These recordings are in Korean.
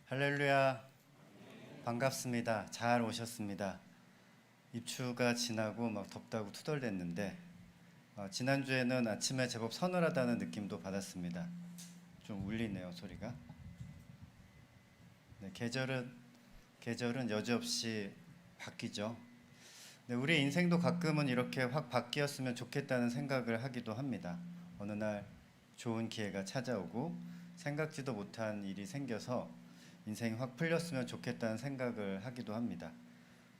할렐루야. 반갑습니다. 잘 오셨습니다. 입추가 지나고 막 덥다고 투덜댔는데 지난주에는 아침에 제법 서늘하다는 느낌도 받았습니다. 좀 울리네요, 소리가. 네, 계절은 여지없이 바뀌죠. 네, 우리 인생도 가끔은 이렇게 확 바뀌었으면 좋겠다는 생각을 하기도 합니다. 어느 날 좋은 기회가 찾아오고 생각지도 못한 일이 생겨서 인생이 확 풀렸으면 좋겠다는 생각을 하기도 합니다.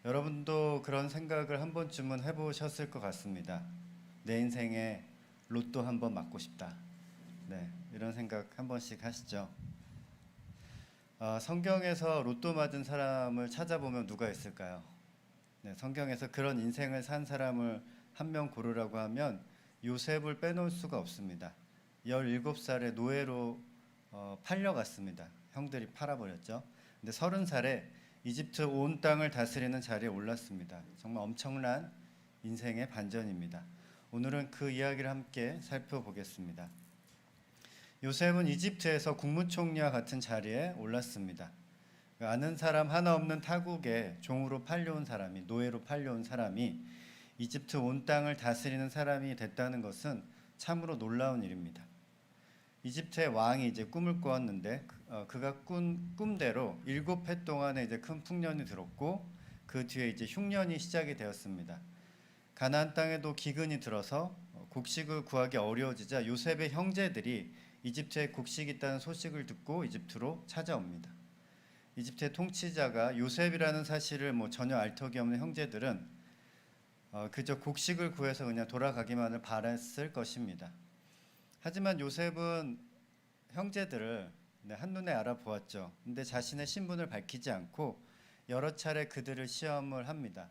여러분도 그런 생각을 한 번쯤은 해보셨을 것 같습니다. 내 인생에 로또 한 번 맞고 싶다. 네, 이런 생각 한 번씩 하시죠. 성경에서 로또 맞은 사람을 찾아보면 누가 있을까요? 네, 성경에서 그런 인생을 산 사람을 한 명 고르라고 하면 요셉을 빼놓을 수가 없습니다. 17살에 노예로 팔려갔습니다. 형들이 팔아버렸죠. 근데 30살에 이집트 온 땅을 다스리는 자리에 올랐습니다. 정말 엄청난 인생의 반전입니다. 오늘은 그 이야기를 함께 살펴보겠습니다. 요셉은 이집트에서 국무총리와 같은 자리에 올랐습니다. 아는 사람 하나 없는 타국에 종으로 팔려온 사람이, 노예로 팔려온 사람이 이집트 온 땅을 다스리는 사람이 됐다는 것은 참으로 놀라운 일입니다. 이집트의 왕이 이제 꿈을 꾸었는데 그가 꾼 꿈대로 7해 동안에 이제 큰 풍년이 들었고 그 뒤에 이제 흉년이 시작이 되었습니다. 가나안 땅에도 기근이 들어서 곡식을 구하기 어려워지자 요셉의 형제들이 이집트에 곡식이 있다는 소식을 듣고 이집트로 찾아옵니다. 이집트의 통치자가 요셉이라는 사실을 전혀 알 턱이 없는 형제들은 그저 곡식을 구해서 그냥 돌아가기만을 바랐을 것입니다. 하지만 요셉은 형제들을 한눈에 알아보았죠. 근데 자신의 신분을 밝히지 않고 여러 차례 그들을 시험을 합니다.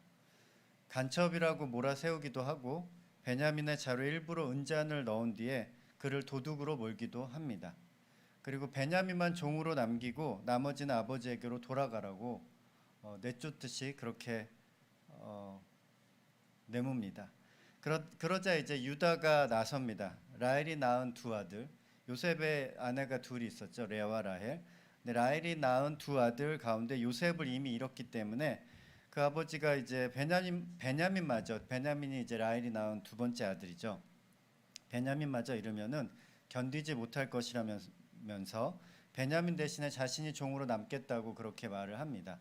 간첩이라고 몰아세우기도 하고 베냐민의 자루에 일부러 은잔을 넣은 뒤에 그를 도둑으로 몰기도 합니다. 그리고 베냐민만 종으로 남기고 나머지는 아버지에게로 돌아가라고 내쫓듯이 그렇게 내뭅니다. 그러자 이제 유다가 나섭니다. 라헬이 낳은 두 아들, 요셉의 아내가 둘이 있었죠. 레아와 라헬. 근데 라헬이 낳은 두 아들 가운데 요셉을 이미 잃었기 때문에 그 아버지가 이제 베냐민이 이제 라헬이 낳은 두 번째 아들이죠. 베냐민마저 잃으면은 견디지 못할 것이라면서 베냐민 대신에 자신이 종으로 남겠다고 그렇게 말을 합니다.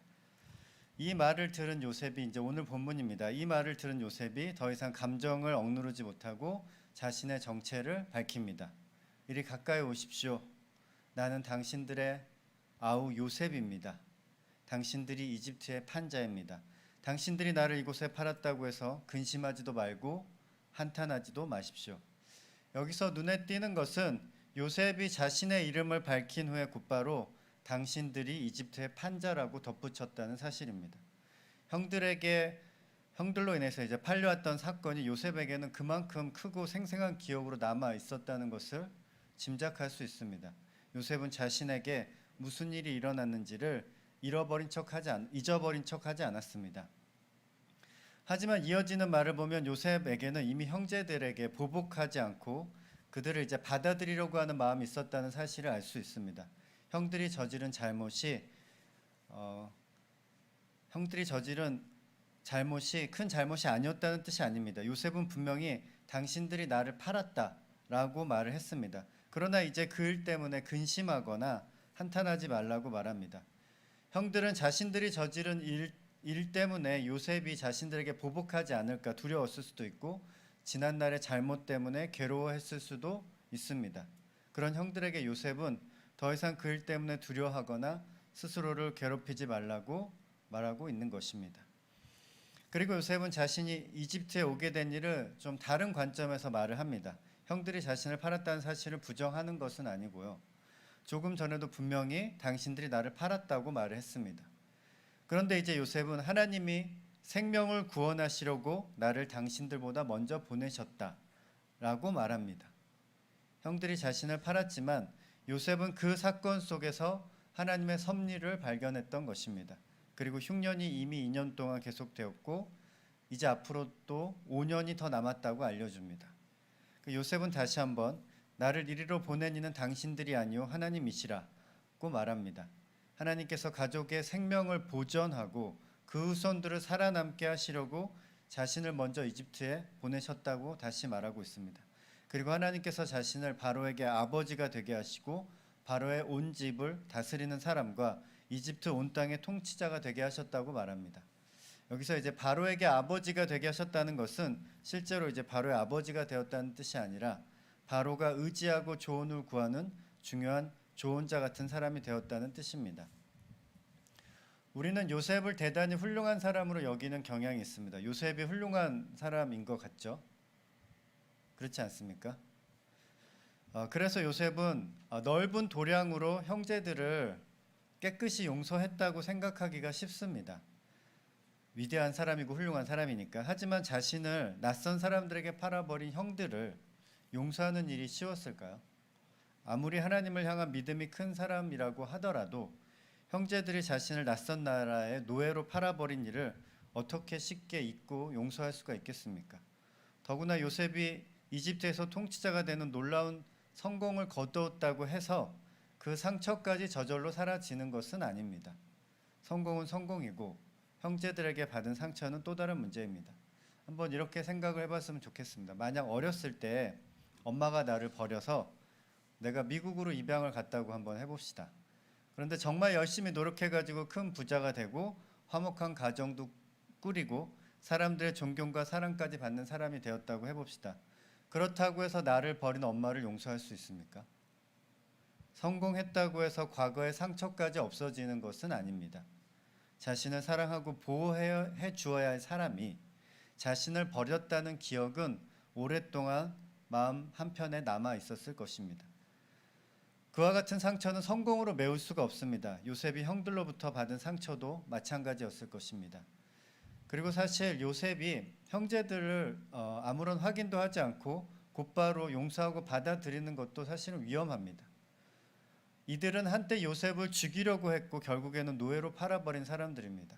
이 말을 들은 요셉이 이제 오늘 본문입니다. 이 말을 들은 요셉이 더 이상 감정을 억누르지 못하고 자신의 정체를 밝힙니다. 이리 가까이 오십시오. 나는 당신들의 아우 요셉입니다. 당신들이 이집트의 판자입니다. 당신들이 나를 이곳에 팔았다고 해서 근심하지도 말고 한탄하지도 마십시오. 여기서 눈에 띄는 것은 요셉이 자신의 이름을 밝힌 후에 곧바로 당신들이 이집트의 판자라고 덧붙였다는 사실입니다. 형들로 인해서 이제 팔려왔던 사건이 요셉에게는 그만큼 크고 생생한 기억으로 남아 있었다는 것을 짐작할 수 있습니다. 요셉은 자신에게 무슨 일이 일어났는지를 잊어버린 척하지 않았습니다. 하지만 이어지는 말을 보면 요셉에게는 이미 형제들에게 보복하지 않고 그들을 이제 받아들이려고 하는 마음이 있었다는 사실을 알 수 있습니다. 형들이 저지른 잘못이 큰 잘못이 아니었다는 뜻이 아닙니다. 요셉은 분명히 당신들이 나를 팔았다라고 말을 했습니다. 그러나 이제 그 일 때문에 근심하거나 한탄하지 말라고 말합니다. 형들은 자신들이 저지른 일 때문에 요셉이 자신들에게 보복하지 않을까 두려웠을 수도 있고 지난날의 잘못 때문에 괴로워했을 수도 있습니다. 그런 형들에게 요셉은 더 이상 그 일 때문에 두려워하거나 스스로를 괴롭히지 말라고 말하고 있는 것입니다. 그리고 요셉은 자신이 이집트에 오게 된 일을 좀 다른 관점에서 말을 합니다. 형들이 자신을 팔았다는 사실을 부정하는 것은 아니고요. 조금 전에도 분명히 당신들이 나를 팔았다고 말을 했습니다. 그런데 이제 요셉은 하나님이 생명을 구원하시려고 나를 당신들보다 먼저 보내셨다라고 말합니다. 형들이 자신을 팔았지만 요셉은 그 사건 속에서 하나님의 섭리를 발견했던 것입니다. 그리고 흉년이 이미 2년 동안 계속되었고 이제 앞으로 또 5년이 더 남았다고 알려줍니다. 요셉은 다시 한번 나를 이리로 보낸 이는 당신들이 아니요 하나님이시라고 말합니다. 하나님께서 가족의 생명을 보전하고 그 후손들을 살아남게 하시려고 자신을 먼저 이집트에 보내셨다고 다시 말하고 있습니다. 그리고 하나님께서 자신을 바로에게 아버지가 되게 하시고 바로의 온 집을 다스리는 사람과 이집트 온 땅의 통치자가 되게 하셨다고 말합니다. 여기서 이제 바로에게 아버지가 되게 하셨다는 것은 실제로 이제 바로의 아버지가 되었다는 뜻이 아니라 바로가 의지하고 조언을 구하는 중요한 조언자 같은 사람이 되었다는 뜻입니다. 우리는 요셉을 대단히 훌륭한 사람으로 여기는 경향이 있습니다. 요셉이 훌륭한 사람인 것 같죠? 그렇지 않습니까? 그래서 요셉은 넓은 도량으로 형제들을 깨끗이 용서했다고 생각하기가 쉽습니다. 위대한 사람이고 훌륭한 사람이니까. 하지만 자신을 낯선 사람들에게 팔아버린 형들을 용서하는 일이 쉬웠을까요? 아무리 하나님을 향한 믿음이 큰 사람이라고 하더라도 형제들이 자신을 낯선 나라의 노예로 팔아버린 일을 어떻게 쉽게 잊고 용서할 수가 있겠습니까? 더구나 요셉이 이집트에서 통치자가 되는 놀라운 성공을 거두었다고 해서 그 상처까지 저절로 사라지는 것은 아닙니다. 성공은 성공이고 형제들에게 받은 상처는 또 다른 문제입니다. 한번 이렇게 생각을 해봤으면 좋겠습니다. 만약 어렸을 때 엄마가 나를 버려서 내가 미국으로 입양을 갔다고 한번 해봅시다. 그런데 정말 열심히 노력해가지고 큰 부자가 되고 화목한 가정도 꾸리고 사람들의 존경과 사랑까지 받는 사람이 되었다고 해봅시다. 그렇다고 해서 나를 버린 엄마를 용서할 수 있습니까? 성공했다고 해서 과거의 상처까지 없어지는 것은 아닙니다. 자신을 사랑하고 보호해 주어야 할 사람이 자신을 버렸다는 기억은 오랫동안 마음 한편에 남아 있었을 것입니다. 그와 같은 상처는 성공으로 메울 수가 없습니다. 요셉이 형들로부터 받은 상처도 마찬가지였을 것입니다. 그리고 사실 요셉이 형제들을 아무런 확인도 하지 않고 곧바로 용서하고 받아들이는 것도 사실은 위험합니다. 이들은 한때 요셉을 죽이려고 했고 결국에는 노예로 팔아버린 사람들입니다.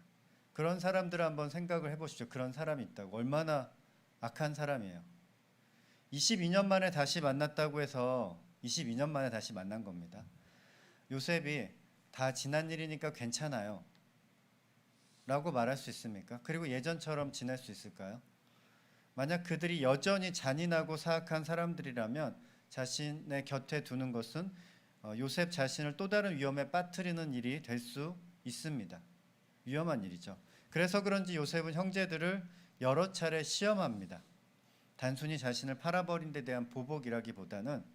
그런 사람들을 한번 생각을 해보십시오. 그런 사람이 있다고. 얼마나 악한 사람이에요. 22년 만에 다시 만났다고 해서 22년 만에 다시 만난 겁니다. 요셉이 다 지난 일이니까 괜찮아요 라고 말할 수 있습니까? 그리고 예전처럼 지낼 수 있을까요? 만약 그들이 여전히 잔인하고 사악한 사람들이라면 자신의 곁에 두는 것은 요셉 자신을 또 다른 위험에 빠뜨리는 일이 될 수 있습니다. 위험한 일이죠. 그래서 그런지 요셉은 형제들을 여러 차례 시험합니다. 단순히 자신을 팔아버린 데 대한 보복이라기보다는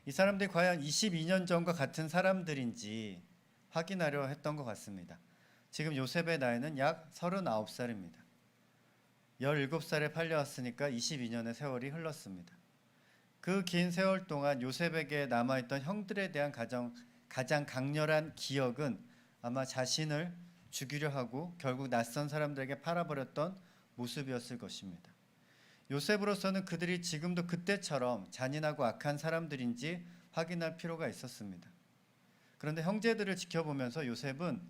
이 사람들이 과연 22년 전과 같은 사람들인지 확인하려 했던 것 같습니다. 지금 요셉의 나이는 약 39살입니다. 17살에 팔려왔으니까 22년의 세월이 흘렀습니다. 그 긴 세월 동안 요셉에게 남아있던 형들에 대한 가장 강렬한 기억은 아마 자신을 죽이려 하고 결국 낯선 사람들에게 팔아버렸던 모습이었을 것입니다. 요셉으로서는 그들이 지금도 그때처럼 잔인하고 악한 사람들인지 확인할 필요가 있었습니다. 그런데 형제들을 지켜보면서 요셉은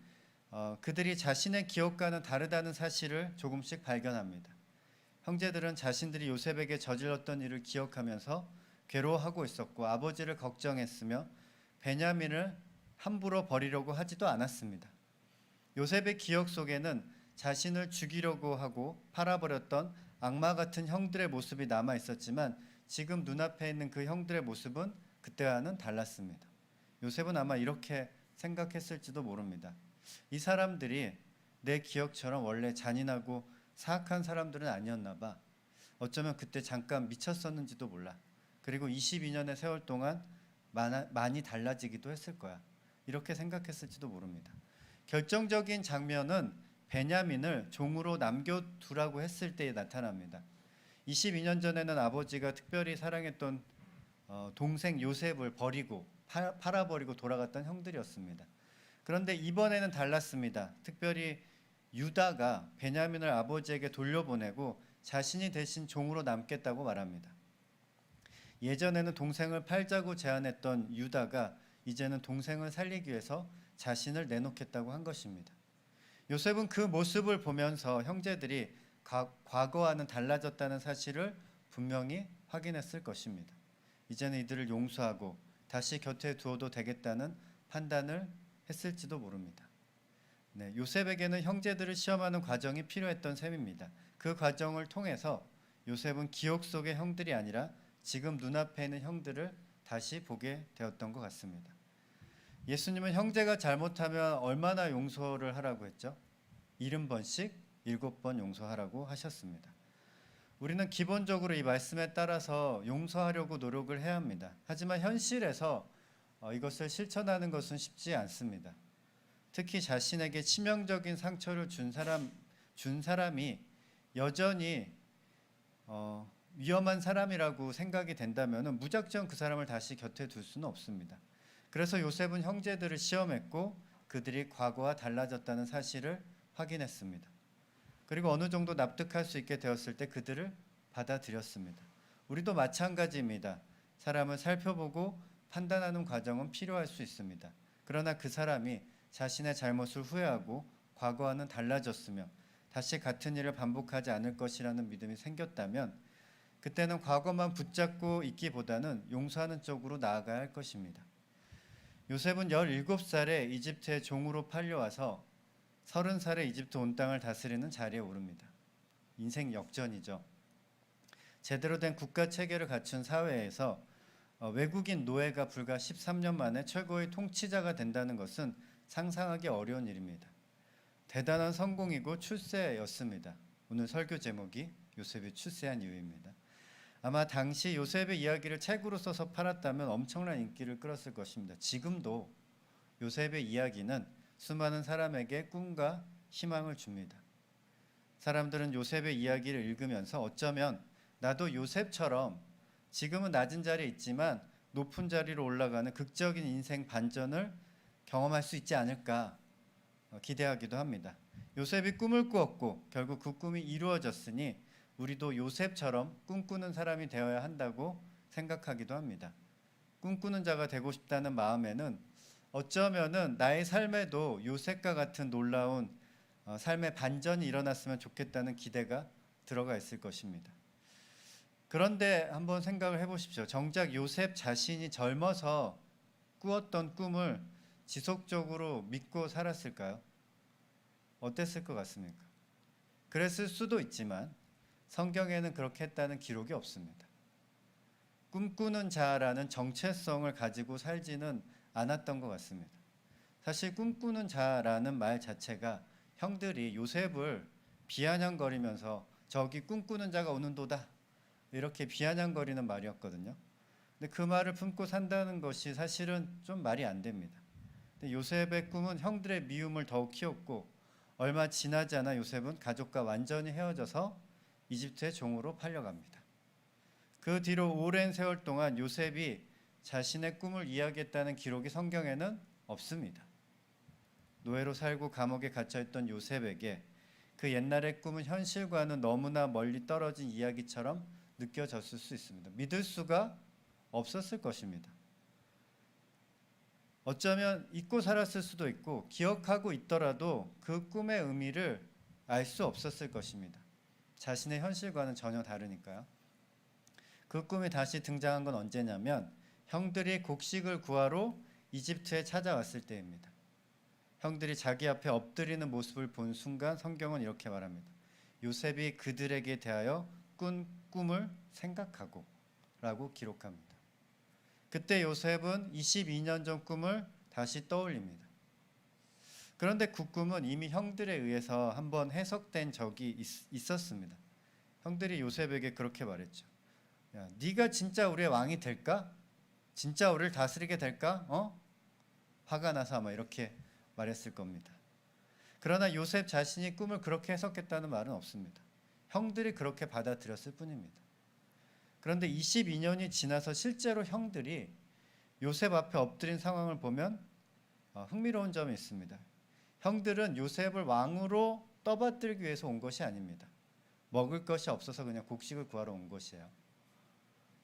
그들이 자신의 기억과는 다르다는 사실을 조금씩 발견합니다. 형제들은 자신들이 요셉에게 저질렀던 일을 기억하면서 괴로워하고 있었고 아버지를 걱정했으며 베냐민을 함부로 버리려고 하지도 않았습니다. 요셉의 기억 속에는 자신을 죽이려고 하고 팔아버렸던 악마 같은 형들의 모습이 남아 있었지만 지금 눈앞에 있는 그 형들의 모습은 그때와는 달랐습니다. 요셉은 아마 이렇게 생각했을지도 모릅니다. 이 사람들이 내 기억처럼 원래 잔인하고 사악한 사람들은 아니었나 봐. 어쩌면 그때 잠깐 미쳤었는지도 몰라. 그리고 22년의 세월 동안 많이 달라지기도 했을 거야. 이렇게 생각했을지도 모릅니다. 결정적인 장면은 베냐민을 종으로 남겨두라고 했을 때에 나타납니다. 22년 전에는 아버지가 특별히 사랑했던 동생 요셉을 버리고 팔아버리고 돌아갔던 형들이었습니다. 그런데 이번에는 달랐습니다. 특별히 유다가 베냐민을 아버지에게 돌려보내고 자신이 대신 종으로 남겠다고 말합니다. 예전에는 동생을 팔자고 제안했던 유다가 이제는 동생을 살리기 위해서 자신을 내놓겠다고 한 것입니다. 요셉은 그 모습을 보면서 형제들이 과거와는 달라졌다는 사실을 분명히 확인했을 것입니다. 이제는 이들을 용서하고 다시 곁에 두어도 되겠다는 판단을 했을지도 모릅니다. 네, 요셉에게는 형제들을 시험하는 과정이 필요했던 셈입니다. 그 과정을 통해서 요셉은 기억 속의 형들이 아니라 지금 눈앞에 있는 형들을 다시 보게 되었던 것 같습니다. 예수님은 형제가 잘못하면 얼마나 용서를 하라고 했죠? 70번씩 7번 용서하라고 하셨습니다. 우리는 기본적으로 이 말씀에 따라서 용서하려고 노력을 해야 합니다. 하지만 현실에서 이것을 실천하는 것은 쉽지 않습니다. 특히 자신에게 치명적인 상처를 준 사람이 여전히 위험한 사람이라고 생각이 된다면 무작정 그 사람을 다시 곁에 둘 수는 없습니다. 그래서 요셉은 형제들을 시험했고 그들이 과거와 달라졌다는 사실을 확인했습니다. 그리고 어느 정도 납득할 수 있게 되었을 때 그들을 받아들였습니다. 우리도 마찬가지입니다. 사람을 살펴보고 판단하는 과정은 필요할 수 있습니다. 그러나 그 사람이 자신의 잘못을 후회하고 과거와는 달라졌으며 다시 같은 일을 반복하지 않을 것이라는 믿음이 생겼다면 그때는 과거만 붙잡고 있기보다는 용서하는 쪽으로 나아가야 할 것입니다. 요셉은 17살에 이집트의 종으로 팔려와서 30살에 이집트 온 땅을 다스리는 자리에 오릅니다. 인생 역전이죠. 제대로 된 국가 체계를 갖춘 사회에서 외국인 노예가 불과 13년 만에 최고의 통치자가 된다는 것은 상상하기 어려운 일입니다. 대단한 성공이고 출세였습니다. 오늘 설교 제목이 요셉이 출세한 이유입니다. 아마 당시 요셉의 이야기를 책으로 써서 팔았다면 엄청난 인기를 끌었을 것입니다. 지금도 요셉의 이야기는 수많은 사람에게 꿈과 희망을 줍니다. 사람들은 요셉의 이야기를 읽으면서 어쩌면 나도 요셉처럼 지금은 낮은 자리에 있지만 높은 자리로 올라가는 극적인 인생 반전을 경험할 수 있지 않을까 기대하기도 합니다. 요셉이 꿈을 꾸었고 결국 그 꿈이 이루어졌으니 우리도 요셉처럼 꿈꾸는 사람이 되어야 한다고 생각하기도 합니다. 꿈꾸는 자가 되고 싶다는 마음에는 어쩌면은 나의 삶에도 요셉과 같은 놀라운 삶의 반전이 일어났으면 좋겠다는 기대가 들어가 있을 것입니다. 그런데 한번 생각을 해보십시오. 정작 요셉 자신이 젊어서 꾸었던 꿈을 지속적으로 믿고 살았을까요? 어땠을 것 같습니까? 그랬을 수도 있지만 성경에는 그렇게 했다는 기록이 없습니다. 꿈꾸는 자라는 정체성을 가지고 살지는 않았던 것 같습니다. 사실 꿈꾸는 자라는 말 자체가 형들이 요셉을 비아냥거리면서 저기 꿈꾸는 자가 오는도다 이렇게 비아냥거리는 말이었거든요. 근데 그 말을 품고 산다는 것이 사실은 좀 말이 안 됩니다. 근데 요셉의 꿈은 형들의 미움을 더욱 키웠고 얼마 지나지 않아 요셉은 가족과 완전히 헤어져서 이집트의 종으로 팔려갑니다. 그 뒤로 오랜 세월 동안 요셉이 자신의 꿈을 이야기했다는 기록이 성경에는 없습니다. 노예로 살고 감옥에 갇혀있던 요셉에게 그 옛날의 꿈은 현실과는 너무나 멀리 떨어진 이야기처럼 느껴졌을 수 있습니다. 믿을 수가 없었을 것입니다. 어쩌면 잊고 살았을 수도 있고 기억하고 있더라도 그 꿈의 의미를 알 수 없었을 것입니다. 자신의 현실과는 전혀 다르니까요. 그 꿈이 다시 등장한 건 언제냐면 형들이 곡식을 구하러 이집트에 찾아왔을 때입니다. 형들이 자기 앞에 엎드리는 모습을 본 순간 성경은 이렇게 말합니다. 요셉이 그들에게 대하여 꾼 꿈을 생각하고 라고 기록합니다. 그때 요셉은 22년 전 꿈을 다시 떠올립니다. 그런데 그 꿈은 이미 형들에 의해서 한번 해석된 적이 있었습니다. 형들이 요셉에게 그렇게 말했죠. 야, 네가 진짜 우리의 왕이 될까? 진짜 우리를 다스리게 될까? 화가 나서 아마 이렇게 말했을 겁니다. 그러나 요셉 자신이 꿈을 그렇게 해석했다는 말은 없습니다. 형들이 그렇게 받아들였을 뿐입니다. 그런데 22년이 지나서 실제로 형들이 요셉 앞에 엎드린 상황을 보면 흥미로운 점이 있습니다. 형들은 요셉을 왕으로 떠받들기 위해서 온 것이 아닙니다. 먹을 것이 없어서 그냥 곡식을 구하러 온 것이에요.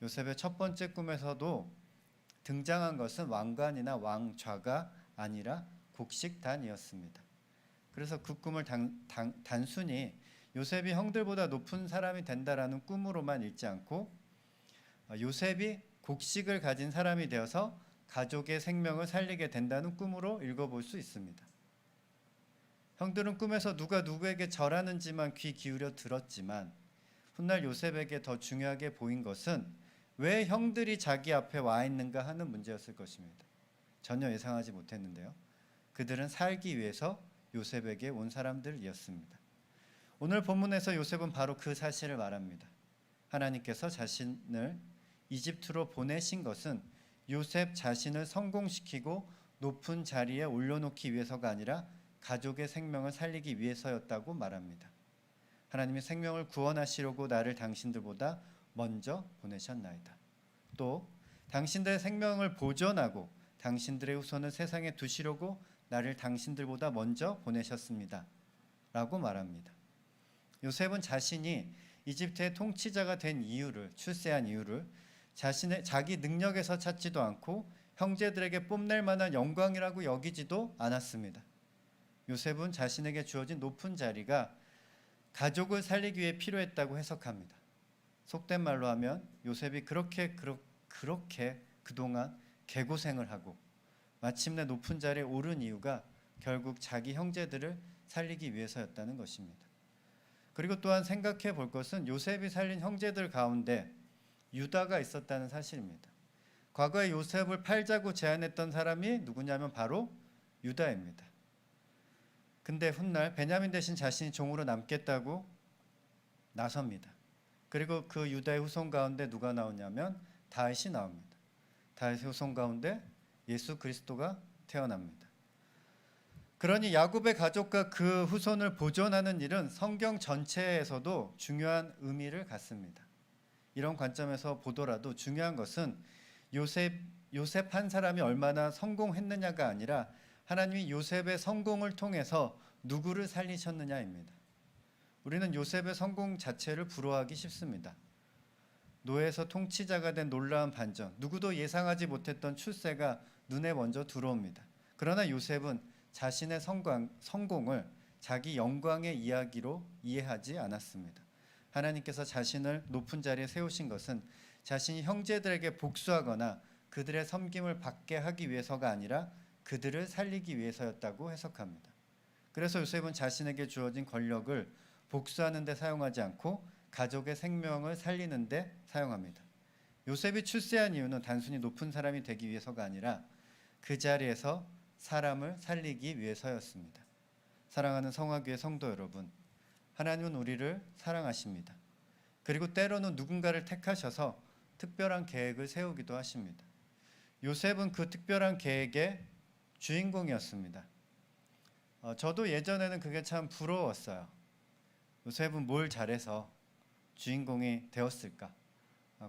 요셉의 첫 번째 꿈에서도 등장한 것은 왕관이나 왕좌가 아니라 곡식단이었습니다. 그래서 그 꿈을 단순히 요셉이 형들보다 높은 사람이 된다라는 꿈으로만 읽지 않고 요셉이 곡식을 가진 사람이 되어서 가족의 생명을 살리게 된다는 꿈으로 읽어볼 수 있습니다. 형들은 꿈에서 누가 누구에게 절하는지만 귀 기울여 들었지만 훗날 요셉에게 더 중요하게 보인 것은 왜 형들이 자기 앞에 와 있는가 하는 문제였을 것입니다. 전혀 예상하지 못했는데요. 그들은 살기 위해서 요셉에게 온 사람들이었습니다. 오늘 본문에서 요셉은 바로 그 사실을 말합니다. 하나님께서 자신을 이집트로 보내신 것은 요셉 자신을 성공시키고 높은 자리에 올려놓기 위해서가 아니라 가족의 생명을 살리기 위해서였다고 말합니다. 하나님이 생명을 구원하시려고 나를 당신들보다 먼저 보내셨나이다. 또 당신들의 생명을 보존하고 당신들의 후손을 세상에 두시려고 나를 당신들보다 먼저 보내셨습니다. 라고 말합니다. 요셉은 자신이 이집트의 통치자가 된 이유를, 출세한 이유를 자기 능력에서 찾지도 않고 형제들에게 뽐낼 만한 영광이라고 여기지도 않았습니다. 요셉은 자신에게 주어진 높은 자리가 가족을 살리기 위해 필요했다고 해석합니다. 속된 말로 하면 요셉이 그렇게 그동안 개고생을 하고 마침내 높은 자리에 오른 이유가 결국 자기 형제들을 살리기 위해서였다는 것입니다. 그리고 또한 생각해 볼 것은 요셉이 살린 형제들 가운데 유다가 있었다는 사실입니다. 과거에 요셉을 팔자고 제안했던 사람이 누구냐면 바로 유다입니다. 근데 훗날 베냐민 대신 자신이 종으로 남겠다고 나섭니다. 그리고 그 유다의 후손 가운데 누가 나오냐면 다윗이 나옵니다. 다윗의 후손 가운데 예수 그리스도가 태어납니다. 그러니 야곱의 가족과 그 후손을 보존하는 일은 성경 전체에서도 중요한 의미를 갖습니다. 이런 관점에서 보더라도 중요한 것은 요셉 한 사람이 얼마나 성공했느냐가 아니라 하나님이 요셉의 성공을 통해서 누구를 살리셨느냐입니다. 우리는 요셉의 성공 자체를 부러워하기 쉽습니다. 노예에서 통치자가 된 놀라운 반전, 누구도 예상하지 못했던 출세가 눈에 먼저 들어옵니다. 그러나 요셉은 자신의 성공을 자기 영광의 이야기로 이해하지 않았습니다. 하나님께서 자신을 높은 자리에 세우신 것은 자신이 형제들에게 복수하거나 그들의 섬김을 받게 하기 위해서가 아니라 그들을 살리기 위해서였다고 해석합니다. 그래서 요셉은 자신에게 주어진 권력을 복수하는 데 사용하지 않고 가족의 생명을 살리는 데 사용합니다. 요셉이 출세한 이유는 단순히 높은 사람이 되기 위해서가 아니라 그 자리에서 사람을 살리기 위해서였습니다. 사랑하는 성화교회 성도 여러분, 하나님은 우리를 사랑하십니다. 그리고 때로는 누군가를 택하셔서 특별한 계획을 세우기도 하십니다. 요셉은 그 특별한 계획의 주인공이었습니다. 저도 예전에는 그게 참 부러웠어요. 요셉은 뭘 잘해서 주인공이 되었을까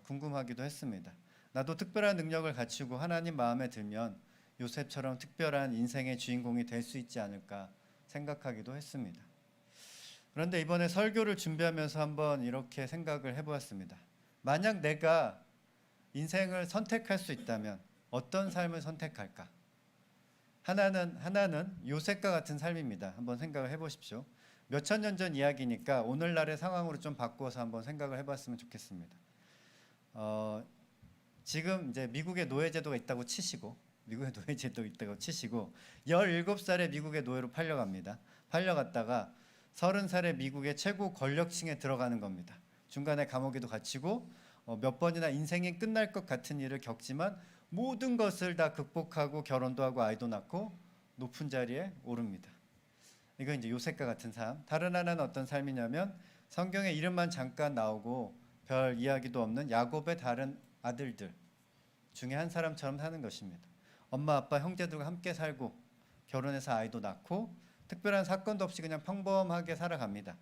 궁금하기도 했습니다. 나도 특별한 능력을 갖추고 하나님 마음에 들면 요셉처럼 특별한 인생의 주인공이 될 수 있지 않을까 생각하기도 했습니다. 그런데 이번에 설교를 준비하면서 한번 이렇게 생각을 해보았습니다. 만약 내가 인생을 선택할 수 있다면 어떤 삶을 선택할까? 하나는 요셉과 같은 삶입니다. 한번 생각을 해보십시오. 몇천 년 전 이야기니까 오늘날의 상황으로 좀 바꾸어서 한번 생각을 해봤으면 좋겠습니다. 지금 이제 미국의 노예제도가 있다고 치시고 17살에 미국의 노예로 팔려갑니다. 팔려갔다가 30살에 미국의 최고 권력층에 들어가는 겁니다. 중간에 감옥에도 갇히고 몇 번이나 인생이 끝날 것 같은 일을 겪지만 모든 것을 다 극복하고 결혼도 하고 아이도 낳고 높은 자리에 오릅니다. 이건 이제 요셉과 같은 삶. 다른 하나는 어떤 삶이냐면 성경에 이름만 잠깐 나오고 별 이야기도 없는 야곱의 다른 아들들 중에 한 사람처럼 사는 것입니다. 엄마, 아빠, 형제들과 함께 살고 결혼해서 아이도 낳고 특별한 사건도 없이 그냥 평범하게 살아갑니다.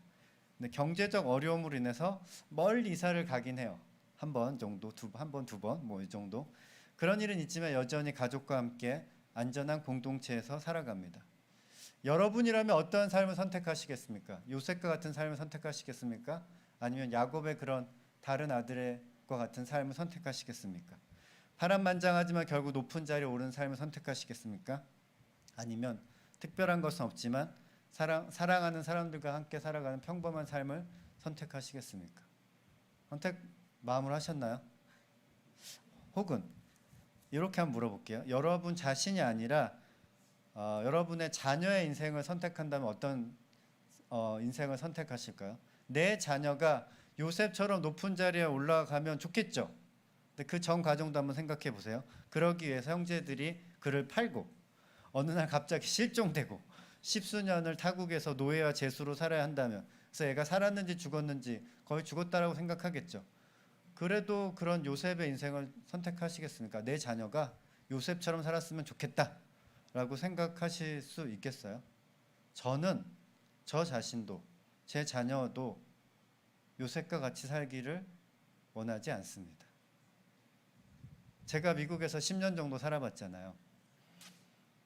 근데 경제적 어려움으로 인해서 멀리 이사를 가긴 해요. 한 번 정도, 두 번, 뭐 이 정도. 그런 일은 있지만 여전히 가족과 함께 안전한 공동체에서 살아갑니다. 여러분이라면 어떤 삶을 선택하시겠습니까? 요셉과 같은 삶을 선택하시겠습니까? 아니면 야곱의 그런 다른 아들과 같은 삶을 선택하시겠습니까? 파란만장하지만 결국 높은 자리에 오른 삶을 선택하시겠습니까? 아니면 특별한 것은 없지만 사랑하는 사람들과 함께 살아가는 평범한 삶을 선택하시겠습니까? 선택 마음으로 하셨나요? 혹은 이렇게 한번 물어볼게요. 여러분 자신이 아니라 여러분의 자녀의 인생을 선택한다면 어떤 인생을 선택하실까요? 내 자녀가 요셉처럼 높은 자리에 올라가면 좋겠죠. 근데 그 전 과정도 한번 생각해 보세요. 그러기 위해서 형제들이 그를 팔고 어느 날 갑자기 실종되고 십수년을 타국에서 노예와 제수로 살아야 한다면, 그래서 애가 살았는지 죽었는지 거의 죽었다라고 생각하겠죠. 그래도 그런 요셉의 인생을 선택하시겠습니까? 내 자녀가 요셉처럼 살았으면 좋겠다라고 생각하실 수 있겠어요? 저는 저 자신도 제 자녀도 요셉과 같이 살기를 원하지 않습니다. 제가 미국에서 10년 정도 살아봤잖아요.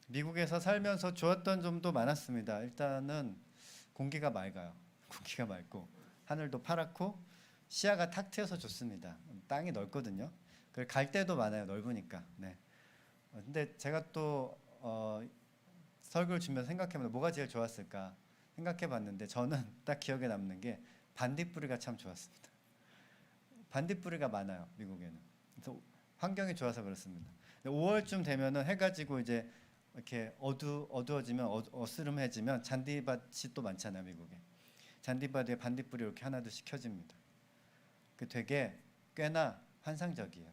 미국에서 살면서 좋았던 점도 많았습니다. 일단은 공기가 맑아요. 공기가 맑고 하늘도 파랗고 시야가 탁 트여서 좋습니다. 땅이 넓거든요. 갈 데도 많아요. 넓으니까. 네. 근데 제가 또 설교를 주면서 생각해보면 뭐가 제일 좋았을까 생각해봤는데, 저는 딱 기억에 남는 게 반딧불이가 참 좋았습니다. 반딧불이가 많아요. 미국에는. 그래서 환경이 좋아서 그렇습니다. 5월쯤 되면은 해가 지고 이제 이렇게 어두워지면 어스름해지면 잔디밭이 또 많잖아요. 미국에 잔디밭에 반딧불이 이렇게 하나둘씩 켜집니다. 그 되게 꽤나 환상적이에요.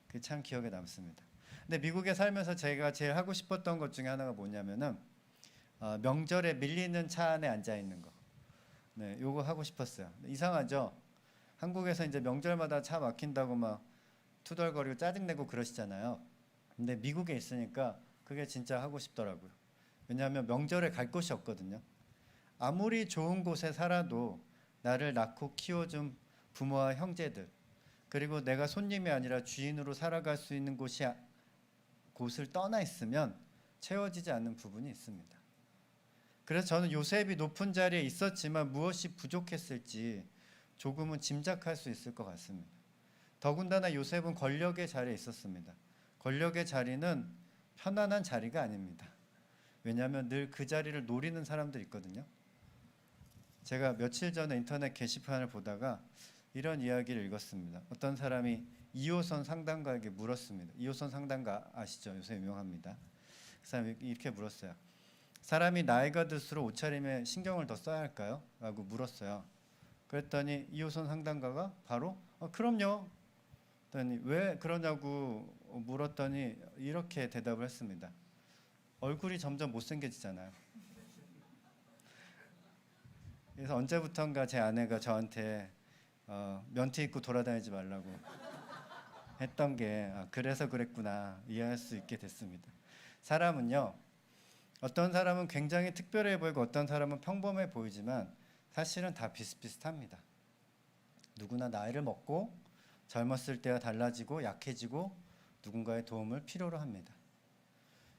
그게 참 기억에 남습니다. 근데 미국에 살면서 제가 제일 하고 싶었던 것 중에 하나가 뭐냐면은 명절에 밀리는 차 안에 앉아 있는 거. 네, 요거 하고 싶었어요. 이상하죠? 한국에서 이제 명절마다 차 막힌다고 막 투덜거리고 짜증내고 그러시잖아요. 근데 미국에 있으니까 그게 진짜 하고 싶더라고요. 왜냐하면 명절에 갈 곳이 없거든요. 아무리 좋은 곳에 살아도 나를 낳고 키워준 부모와 형제들, 그리고 내가 손님이 아니라 주인으로 살아갈 수 있는 곳을 떠나 있으면 채워지지 않는 부분이 있습니다. 그래서 저는 요셉이 높은 자리에 있었지만 무엇이 부족했을지 조금은 짐작할 수 있을 것 같습니다. 더군다나 요셉은 권력의 자리에 있었습니다. 권력의 자리는 편안한 자리가 아닙니다. 왜냐하면 늘 그 자리를 노리는 사람들이 있거든요. 제가 며칠 전에 인터넷 게시판을 보다가 이런 이야기를 읽었습니다. 어떤 사람이 2호선 상담가에게 물었습니다. 2호선 상담가 아시죠? 요새 유명합니다. 그 사람이 이렇게 물었어요. 사람이 나이가 들수록 옷차림에 신경을 더 써야 할까요? 라고 물었어요. 그랬더니 2호선 상담가가 바로 그럼요. 그랬더니 왜 그러냐고 물었더니 이렇게 대답을 했습니다. 얼굴이 점점 못생겨지잖아요. 그래서 언제부턴가 제 아내가 저한테 면티 입고 돌아다니지 말라고 했던 게 그래서 그랬구나 이해할 수 있게 됐습니다. 사람은요, 어떤 사람은 굉장히 특별해 보이고 어떤 사람은 평범해 보이지만 사실은 다 비슷비슷합니다. 누구나 나이를 먹고 젊었을 때와 달라지고 약해지고 누군가의 도움을 필요로 합니다.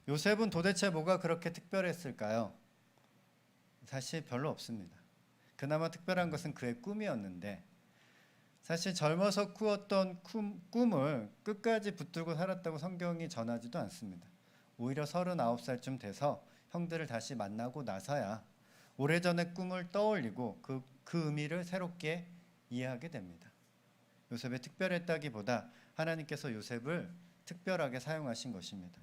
요셉은 도대체 뭐가 그렇게 특별했을까요? 사실 별로 없습니다. 그나마 특별한 것은 그의 꿈이었는데, 사실 젊어서 꾸었던 꿈을 끝까지 붙들고 살았다고 성경이 전하지도 않습니다. 오히려 39살쯤 돼서 형들을 다시 만나고 나서야 오래전의 꿈을 떠올리고 그 의미를 새롭게 이해하게 됩니다. 요셉이 특별했다기보다 하나님께서 요셉을 특별하게 사용하신 것입니다.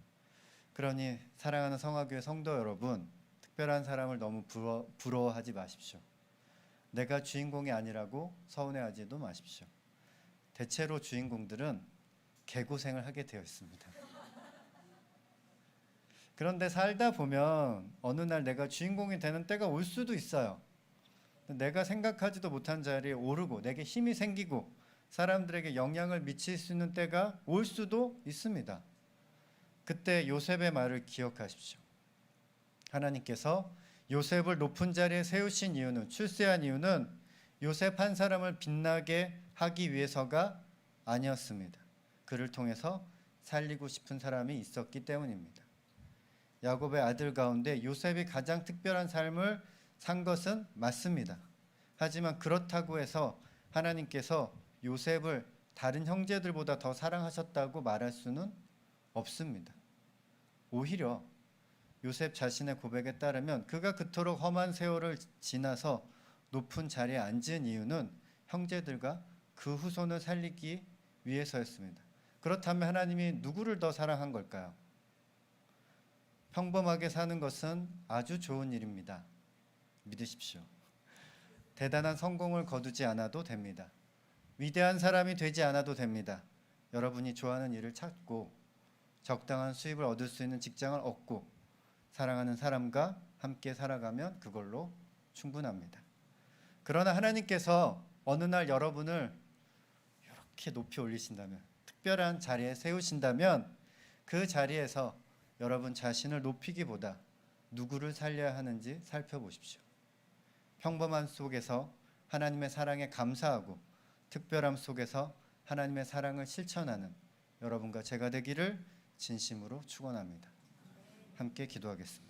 그러니 사랑하는 성화교회 성도 여러분, 특별한 사람을 너무 부러워하지 마십시오. 내가 주인공이 아니라고 서운해하지도 마십시오. 대체로 주인공들은 개고생을 하게 되어 있습니다. 그런데 살다 보면 어느 날 내가 주인공이 되는 때가 올 수도 있어요. 내가 생각하지도 못한 자리에 오르고 내게 힘이 생기고 사람들에게 영향을 미칠 수 있는 때가 올 수도 있습니다. 그때 요셉의 말을 기억하십시오. 하나님께서 요셉을 높은 자리에 세우신 이유는, 출세한 이유는 요셉 한 사람을 빛나게 하기 위해서가 아니었습니다. 그를 통해서 살리고 싶은 사람이 있었기 때문입니다. 야곱의 아들 가운데 요셉이 가장 특별한 삶을 산 것은 맞습니다. 하지만 그렇다고 해서 하나님께서 요셉을 다른 형제들보다 더 사랑하셨다고 말할 수는 없습니다. 오히려 요셉 자신의 고백에 따르면 그가 그토록 험한 세월을 지나서 높은 자리에 앉은 이유는 형제들과 그 후손을 살리기 위해서였습니다. 그렇다면 하나님이 누구를 더 사랑한 걸까요? 평범하게 사는 것은 아주 좋은 일입니다. 믿으십시오. 대단한 성공을 거두지 않아도 됩니다. 위대한 사람이 되지 않아도 됩니다. 여러분이 좋아하는 일을 찾고 적당한 수입을 얻을 수 있는 직장을 얻고 사랑하는 사람과 함께 살아가면 그걸로 충분합니다. 그러나 하나님께서 어느 날 여러분을 이렇게 높이 올리신다면, 특별한 자리에 세우신다면 그 자리에서 여러분 자신을 높이기보다 누구를 살려야 하는지 살펴보십시오. 평범함 속에서 하나님의 사랑에 감사하고 특별함 속에서 하나님의 사랑을 실천하는 여러분과 제가 되기를 진심으로 축원합니다. 함께 기도하겠습니다.